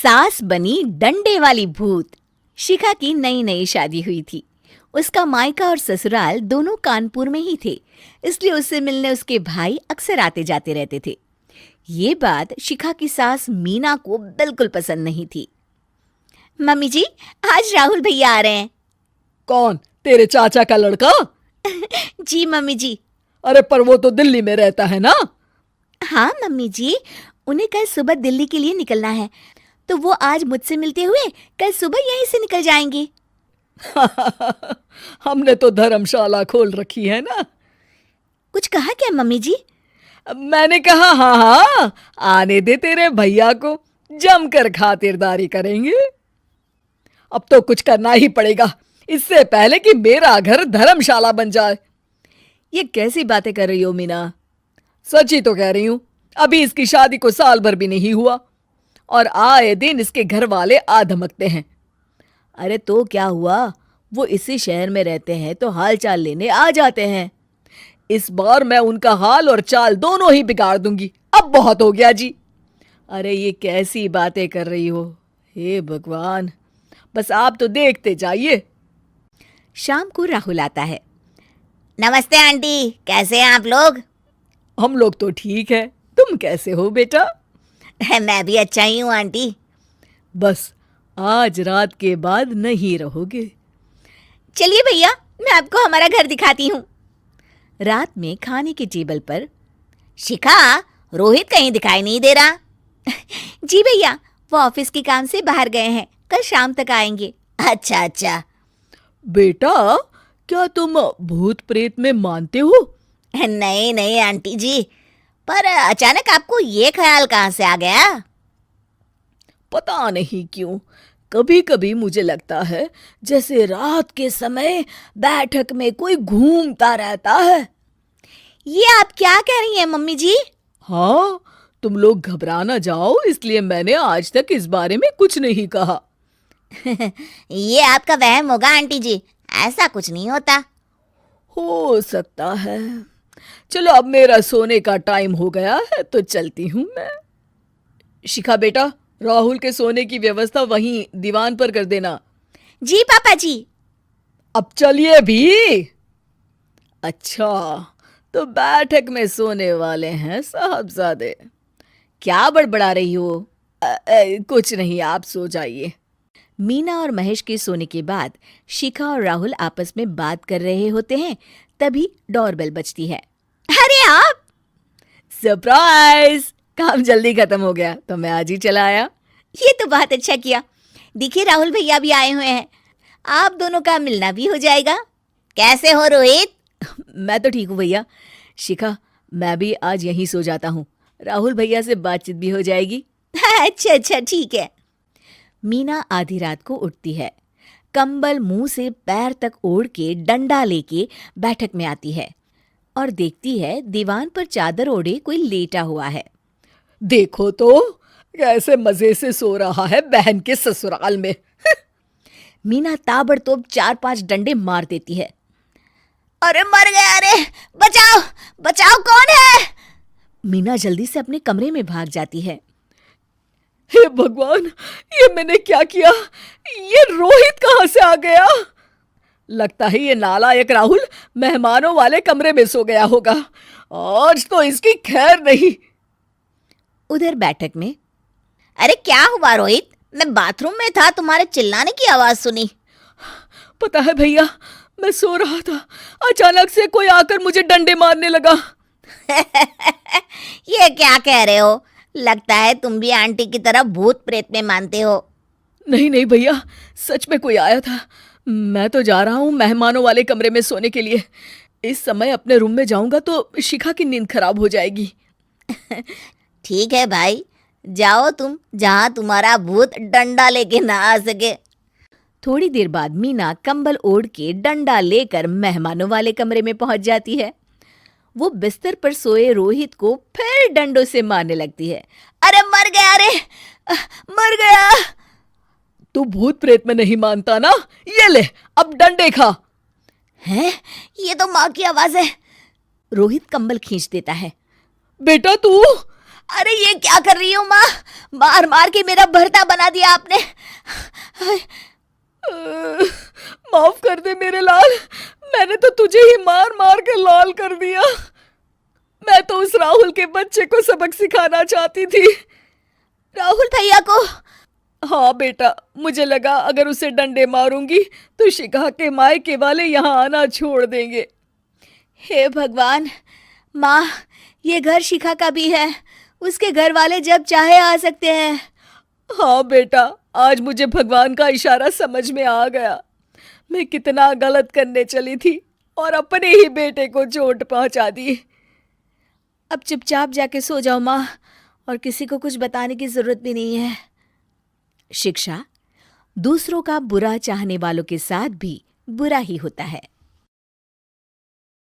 सास बनी डंडे वाली भूत। शिखा की नई नई शादी हुई थी। उसका मायका और ससुराल दोनों कानपुर में ही थे, इसलिए उससे मिलने उसके भाई अक्सर आते जाते रहते थे। ये बात शिखा की सास मीना को बिल्कुल पसंद नहीं थी। मम्मी जी, आज राहुल भैया आ रहे हैं। कौन? तेरे चाचा का लड़का? जी मम्मी जी। अरे पर वो तो दिल्ली में रहता है ना। हाँ मम्मी जी, उन्हें कल सुबह दिल्ली के लिए निकलना है, तो वो आज मुझसे मिलते हुए कल सुबह यहीं से निकल जाएंगे। हमने तो धर्मशाला खोल रखी है ना। कुछ कहा क्या मम्मी जी? मैंने कहा हाँ हाँ, आने दे तेरे भैया को, जमकर खातिरदारी करेंगे। अब तो कुछ करना ही पड़ेगा, इससे पहले कि मेरा घर धर्मशाला बन जाए। ये कैसी बातें कर रही हो मीना? सच ही तो कह रही हूं। अभी इसकी शादी को साल भर भी नहीं हुआ और आए दिन इसके घर वाले आ धमकते हैं। अरे तो क्या हुआ, वो इसी शहर में रहते हैं तो हाल चाल लेने आ जाते हैं। इस बार मैं उनका हाल और चाल दोनों ही बिगाड़ दूंगी। अब बहुत हो गया जी। अरे ये कैसी बातें कर रही हो, हे भगवान। बस आप तो देखते जाइए। शाम को राहुल आता है। नमस्ते आंटी, कैसे हैं आप लोग? हम लोग तो ठीक है, तुम कैसे हो बेटा? मैं भी अच्छा ही हूँ आंटी। बस आज रात के बाद नहीं रहोगे। चलिए भैया, मैं आपको हमारा घर दिखाती हूँ। रात में खाने के टेबल पर शिखा, रोहित कहीं दिखाई नहीं दे रहा। जी भैया, वो ऑफिस के काम से बाहर गए हैं, कल शाम तक आएंगे। अच्छा अच्छा। बेटा, क्या तुम भूत प्रेत में मानते हो? नहीं नहीं आंटी जी, पर अचानक आपको ये ख्याल कहाँ से आ गया? पता नहीं क्यों, कभी कभी मुझे लगता है जैसे रात के समय बैठक में कोई घूमता रहता है। ये आप क्या कह रही हैं मम्मी जी? हाँ, तुम लोग घबरा ना जाओ, इसलिए मैंने आज तक इस बारे में कुछ नहीं कहा। ये आपका वहम होगा आंटी जी, ऐसा कुछ नहीं होता। हो सकता है। चलो अब मेरा सोने का टाइम हो गया है तो चलती हूँ मैं। शिखा बेटा, राहुल के सोने की व्यवस्था वहीं दीवान पर कर देना। जी पापा जी। अब चलिए भी। अच्छा, तो बैठक में सोने वाले हैं साहबजादे। क्या बड़बड़ा रही हो? कुछ नहीं, आप सो जाइए। मीना और महेश के सोने के बाद शिखा और राहुल आपस में बात कर रहे होते हैं, तभी डोरबेल बजती है। अरे आप! सरप्राइज! काम जल्दी खत्म हो गया तो मैं आज ही चला आया। ये तो बहुत अच्छा किया। देखिए राहुल भैया भी आए हुए हैं, आप दोनों का मिलना भी हो जाएगा। कैसे हो रोहित? मैं तो ठीक हूँ भैया। शिखा, मैं भी आज यहीं सो जाता हूँ, राहुल भैया से बातचीत भी हो जाएगी। अच्छा अच्छा ठीक है। मीना आधी रात को उठती है, कंबल मुंह से पैर तक ओढ़ के डंडा लेके बैठक में आती है और देखती है दीवान पर चादर ओढ़े कोई लेटा हुआ है। देखो तो कैसे मजे से सो रहा है बहन के ससुराल में। मीना ताबड़तोड़ 4-5 डंडे मार देती है। अरे मर गया, अरे बचाओ बचाओ, कौन है? मीना जल्दी से अपने कमरे में भाग जाती है। हे भगवान, ये मैंने क्या किया? ये रोहित कहाँ से आ गया? लगता है ये नालायक राहुल मेहमानों वाले कमरे में सो गया होगा। आज तो इसकी खैर नहीं। उधर बैठक में, अरे क्या हुआ रोहित? मैं बाथरूम में था, तुम्हारे चिल्लाने की आवाज सुनी। पता है भैया, मैं सो रहा था, अचानक से कोई आकर मुझे डंडे मारने लगा। ये क्या कह रहे हो? लगता है तुम भी आंटी की तरह भूत प्रेत में मानते हो। नहीं नहीं भैया, सच में कोई आया था। मैं तो जा रहा हूँ मेहमानों वाले कमरे में सोने के लिए। इस समय अपने रूम में जाऊंगा तो शिखा की नींद खराब हो जाएगी। ठीक है भाई, जाओ तुम, जहां तुम्हारा भूत डंडा लेके ना आ सके। थोड़ी देर बाद मीना कंबल ओढ़ के डंडा लेकर मेहमानों वाले कमरे में पहुंच जाती है। वो बिस्तर पर सोए रोहित को फिर डंडों से मारने लगती है। अरे मर गया, अरे मर गया। तू भूत प्रेत में नहीं मानता ना? ये ले, अब डंडे खा। हैं? ये तो माँ की आवाज है। रोहित कंबल खींच देता है। बेटा तू! अरे ये क्या कर रही हो माँ? मार मार के मेरा भरता बना दिया आपने। माफ कर दे मेरे लाल, मैंने तो तुझे ही मार मार के लाल कर दिया। मैं तो उस राहुल के बच्चे को सबक सिखाना चाहती थी। राहुल भैया को? हाँ बेटा, मुझे लगा अगर उसे डंडे मारूंगी तो शिखा के मायके वाले यहाँ आना छोड़ देंगे। हे भगवान, माँ ये घर शिखा का भी है, उसके घर वाले जब चाहे आ सकते हैं। हाँ बेटा, आज मुझे भगवान का इशारा समझ में आ गया। मैं कितना गलत करने चली थी और अपने ही बेटे को चोट पहुंचा दी। अब चुपचाप जाके सो जाओ माँ, और किसी को कुछ बताने की जरूरत भी नहीं है। शिक्षा दूसरों का बुरा चाहने वालों के साथ भी बुरा ही होता है।